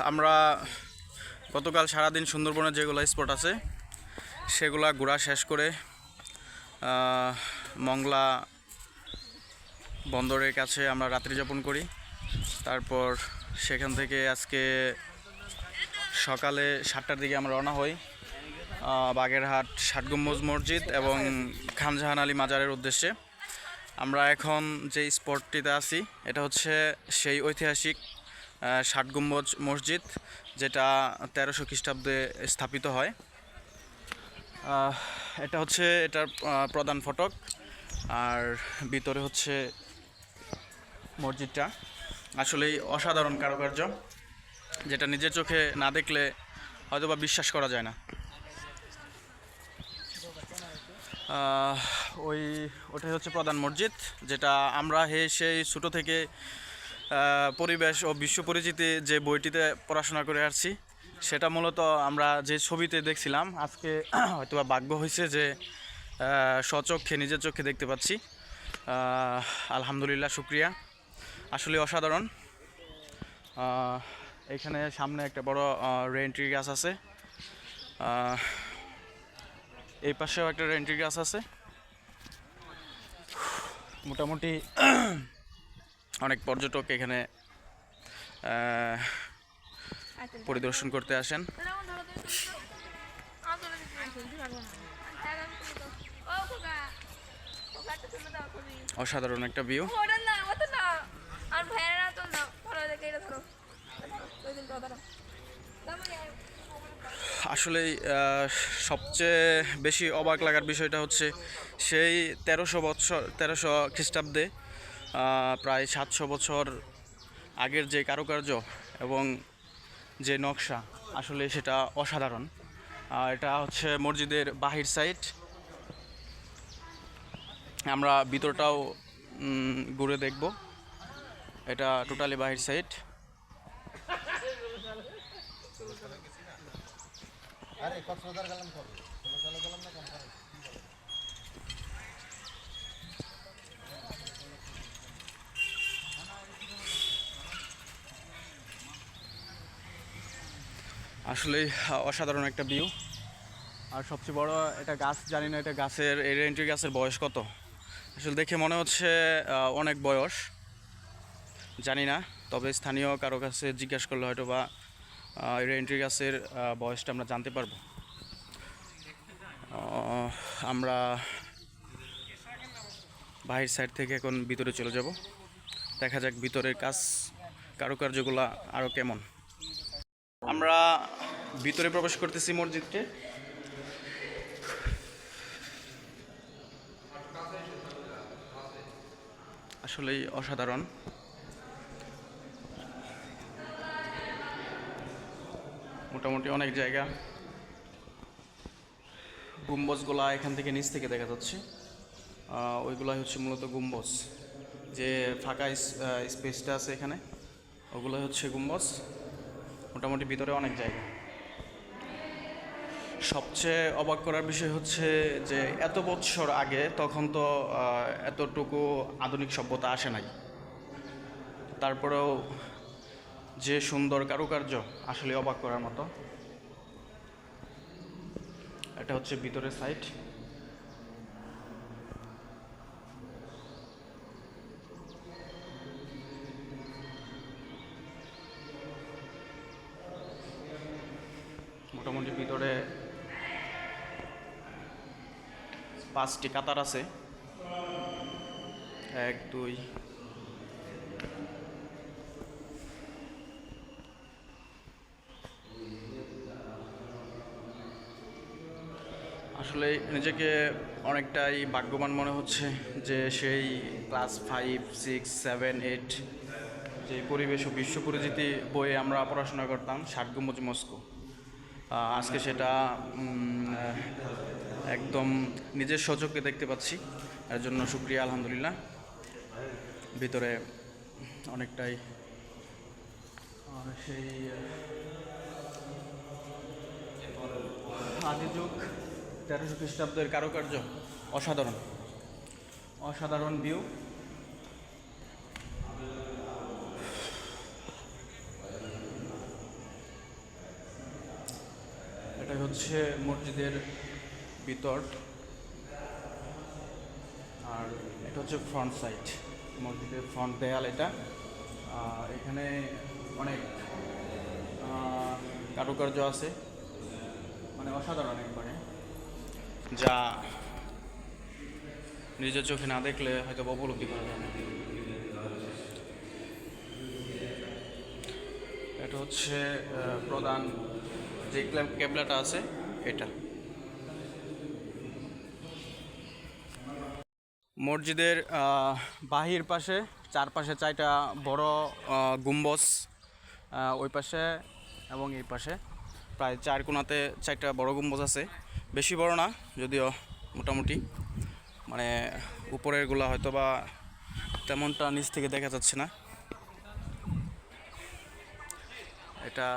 আমরা গতকাল সারাদিন সুন্দরবনের যেগুলো স্পট আছে সেগুলা ঘোরা শেষ করে মংলা বন্দরের কাছে আমরা রাত্রি যাপন করি। তারপর সেখান থেকে আজকে সকালে 7টার দিকে আমরা রওনা হই বাগেরহাট 7 গম্বুজ মসজিদ এবং খান জাহান আলী মাজারের উদ্দেশ্যে। আমরা এখন যে স্পটটিতে আছি এটা হচ্ছে সেই ঐতিহাসিক 7 গম্বুজ মসজিদ, যেটা 1300 খ্রিস্টাব্দে স্থাপিত হয়। এটা হচ্ছে এটার প্রধান ফটক, আর ভিতরে হচ্ছে মসজিদটা। আসলেই অসাধারণ কারুকার্য, যেটা নিজের চোখে না দেখলে হয়তোবা বিশ্বাস করা যায় না। ওটাই হচ্ছে প্রধান মসজিদ, যেটা আমরা সেই ছোটো থেকে পরিবেশ ও বিশ্ব পরিচিতি যে বইটিতে পড়াশোনা করে আসছি, সেটা মূলত আমরা যে ছবিতে দেখছিলাম, আজকে হয়তোবা ভাগ্য হয়েছে যে স্বচক্ষে নিজের চোখে দেখতে পাচ্ছি। আলহামদুলিল্লাহ, শুক্রিয়া। আসলে অসাধারণ। এখানে সামনে একটা বড় রেইন ট্রি গাছ আছে, এই পাশেও একটা রেইন ট্রি গাছ আছে। মোটামুটি অনেক পর্যটক এখানে পরিদর্শন করতে আসেন। অসাধারণ একটা ভিউ। আসলেই সবচেয়ে বেশি অবাক লাগার বিষয়টা হচ্ছে সেই 1300 খ্রিস্টাব্দে প্রায় 700 বছর আগের যে কারুকার্য এবং যে নকশা, আসলে সেটা অসাধারণ। এটা হচ্ছে মসজিদের বাহির সাইড। আমরা ভিতরটাও ঘুরে দেখব। এটা টোটালি বাহির সাইড। আসলেই অসাধারণ একটা ভিউ। আর সবচেয়ে বড় এটা গাছ, জানি না এটা গাছের, এই রেইনট্রি গাছের বয়স কত। আসলে দেখে মনে হচ্ছে অনেক বয়স, জানি না, তবে স্থানীয় কারো কাছে জিজ্ঞাসা করলে হয়তো বা এই রেইনট্রি গাছের বয়সটা আমরা জানতে পারবো। আমরা বাহির সাইড থেকে এখন ভিতরে চলে যাব, দেখা যাক ভিতরের কাজ কারুকার্যগুলো আরও কেমন। আমরা ভিতরে প্রবেশ করতেছি মসজিদকে। আসলেই অসাধারণ। মোটামুটি অনেক জায়গা, গম্বুজগুলা এখান থেকে নিচ থেকে দেখা যাচ্ছে। ওইগুলাই হচ্ছে মূলত গম্বুজ, যে ফাঁকা স্পেসটা আছে এখানে, ওগুলোই হচ্ছে গম্বুজ। মোটামুটি ভিতরে অনেক জায়গা। সবচেয়ে অবাক করার বিষয় হচ্ছে যে এত বছর আগে, তখন তো এতটুকু আধুনিক সভ্যতা আসে নাই, তারপরেও যে সুন্দর কারুকার্য, আসলে অবাক করার মতো। এটা হচ্ছে ভিতরের সাইড। মোটামুটি ভিতরে 5টি কাতার আছে, 1 2। আসলে নিজেকে অনেকটাই ভাগ্যবান মনে হচ্ছে যে সেই ক্লাস 5 6 7 8 যে পরিবেশ ও বিশ্ব পরিচিতি বইয়ে আমরা পড়াশোনা করতাম, 7 গম্বুজ মস্কো, আজকে সেটা একদম নিজের স্বচক্ষে দেখতে পাচ্ছি। এর জন্য শুকরিয়া, আলহামদুলিল্লাহ। ভিতরে অনেকটাই সেই আদি যুগ 1300 খ্রিস্টাব্দের কারুকার্য অসাধারণ, অসাধারণ ভিউ। হচ্ছে মসজিদের ভিতর, আর এটা হচ্ছে ফ্রন্ট সাইড, মসজিদের ফ্রন্ট দেয়াল এটা। এখানে অনেক কারুকার্য আছে, মানে অসাধারণ একবারে, যা নিজের চোখে না দেখলে হয়তো উপলব্ধি করা যায় না। এটা হচ্ছে প্রধান যে কেবলাটা আছে এটা। মসজিদের বাহির পাশে চারপাশে 4টা বড় গুম্বজ, ওই পাশে এবং এই পাশে প্রায় 4 কোণাতে 4টা বড় গম্বুজ আছে। বেশি বড় না যদিও, মোটামুটি, মানে উপরের গুলা হয়তো বা তেমনটা নিচ থেকে দেখা যাচ্ছে না। এটা